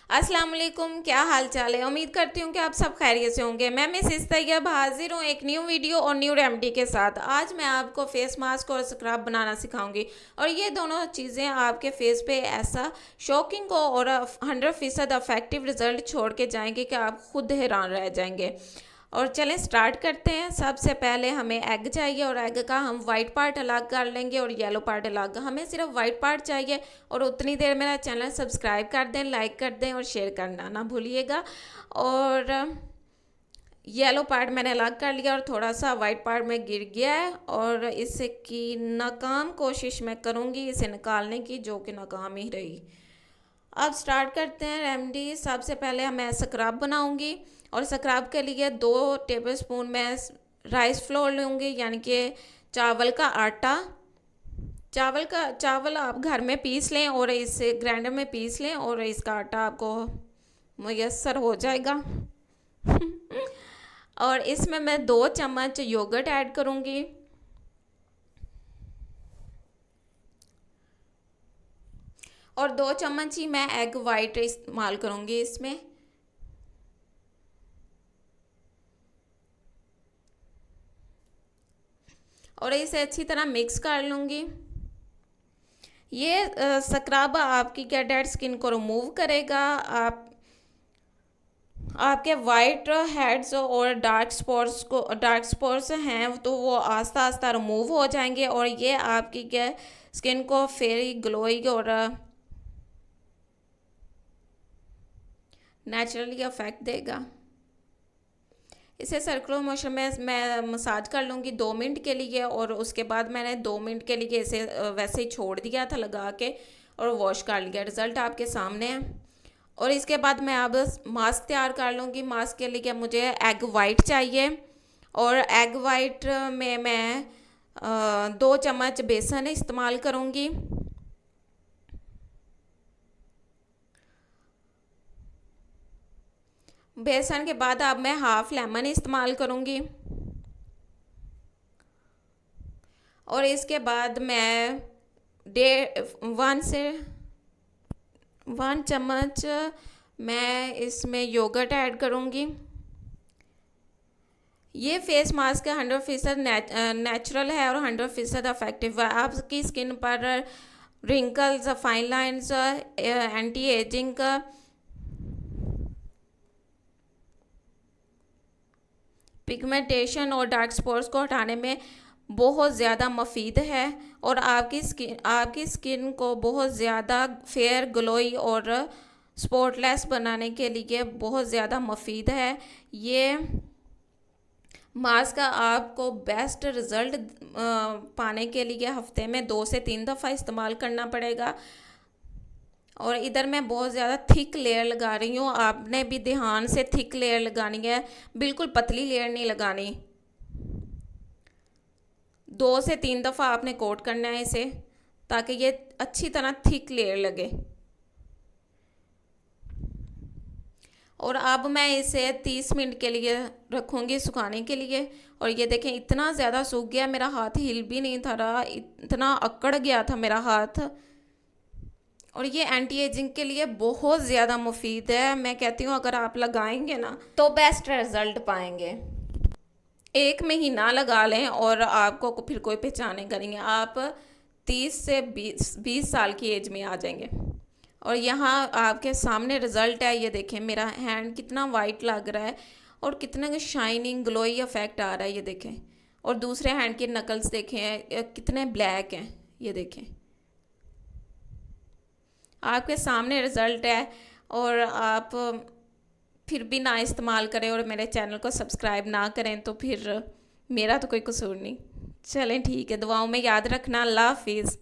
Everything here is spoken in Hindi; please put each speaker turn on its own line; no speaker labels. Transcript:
अस्सलाम वालेकुम, क्या हाल चाल है। उम्मीद करती हूँ कि आप सब खैरियत से होंगे। मैं मिसेस तैयब हाजिर हूँ एक न्यू वीडियो और न्यू रेमेडी के साथ। आज मैं आपको फेस मास्क और स्क्रब बनाना सिखाऊंगी और ये दोनों चीज़ें आपके फेस पे ऐसा शॉकिंग को और 100% इफेक्टिव रिजल्ट छोड़ के जाएंगे कि आप खुद हैरान रह जाएंगे। और चलें स्टार्ट करते हैं। सबसे पहले हमें एग चाहिए और एग का हम वाइट पार्ट अलग कर लेंगे और येलो पार्ट अलग। हमें सिर्फ वाइट पार्ट चाहिए और उतनी देर मेरा चैनल सब्सक्राइब कर दें, लाइक कर दें और शेयर करना ना भूलिएगा। और येलो पार्ट मैंने अलग कर लिया और थोड़ा सा वाइट पार्ट में गिर गया है और इसे की नाकाम कोशिश मैं करूँगी इसे निकालने की, जो कि नाकाम ही रही। अब स्टार्ट करते हैं रेमेडी। सबसे पहले मैं स्क्रब बनाऊंगी और स्क्रब के लिए 2 टेबलस्पून मैं राइस फ्लोर लूँगी, यानी कि चावल का आटा। चावल आप घर में पीस लें और इसे ग्राइंडर में पीस लें और इसका आटा आपको मुयस्सर हो जाएगा। और इसमें मैं 2 चम्मच योगर्ट ऐड करूँगी और 2 चम्मच ही मैं एग वाइट इस्तेमाल करूँगी इसमें। और इसे अच्छी तरह मिक्स कर लूँगी। ये स्क्रब आपकी क्या डेड स्किन को रिमूव करेगा। आपके वाइट हेड्स और डार्क स्पॉट्स हैं तो वो आस्ता आस्ता रिमूव हो जाएंगे और ये आपकी क्या स्किन को फेरी ग्लोई और नेचुरली अफेक्ट देगा। इसे सर्कुलर मोशन में मैं मसाज कर लूँगी 2 मिनट के लिए और उसके बाद मैंने 2 मिनट के लिए इसे वैसे ही छोड़ दिया था लगा के और वॉश कर लिया। रिज़ल्ट आपके सामने है। और इसके बाद मैं अब मास्क तैयार कर लूँगी। मास्क के लिए मुझे एग वाइट चाहिए और एग वाइट में मैं 2 चम्मच बेसन इस्तेमाल करूँगी। बेसन के बाद अब मैं हाफ़ लेमन इस्तेमाल करूँगी और इसके बाद मैं 1 चम्मच मैं इसमें योगर्ट ऐड करूँगी। ये फेस मास्क 100% नेचुरल है और 100% इफेक्टिव है। आपकी स्किन पर wrinkles, fine lines, anti ageing pigmentation और डार्क स्पॉट्स को हटाने में बहुत ज़्यादा मुफीद है और आपकी स्किन को बहुत ज़्यादा फेयर, ग्लोई और स्पॉटलेस बनाने के लिए बहुत ज़्यादा मुफीद है। ये मास्क आपको बेस्ट रिज़ल्ट पाने के लिए हफ्ते में 2 से 3 दफ़ा इस्तेमाल करना पड़ेगा। और इधर मैं बहुत ज़्यादा थिक लेयर लगा रही हूँ। आपने भी ध्यान से थिक लेयर लगानी है, बिल्कुल पतली लेयर नहीं लगानी। 2 से 3 दफ़ा आपने कोट करना है इसे ताकि ये अच्छी तरह थिक लेयर लगे। और अब मैं इसे 30 मिनट के लिए रखूँगी सुखाने के लिए। और ये देखें इतना ज़्यादा सूख गया, मेरा हाथ हिल भी नहीं था रहा, इतना अकड़ गया था मेरा हाथ। और ये एंटी एजिंग के लिए बहुत ज़्यादा मुफीद है। मैं कहती हूँ अगर आप लगाएंगे ना तो बेस्ट रिज़ल्ट पाएंगे। 1 महीना लगा लें और आपको फिर कोई पहचाने करेंगे। आप 30 से 20 साल की एज में आ जाएंगे। और यहाँ आपके सामने रिज़ल्ट है। ये देखें मेरा हैंड कितना वाइट लग रहा है और कितना शाइनिंग ग्लोई इफेक्ट आ रहा है। ये देखें और दूसरे हैंड के नकल्स देखें कितने ब्लैक हैं। ये देखें आपके सामने रिज़ल्ट है। और आप फिर भी ना इस्तेमाल करें और मेरे चैनल को सब्सक्राइब ना करें तो फिर मेरा तो कोई कसूर नहीं। चलें ठीक है, दुआओं में याद रखना। अल्लाह हाफिज़।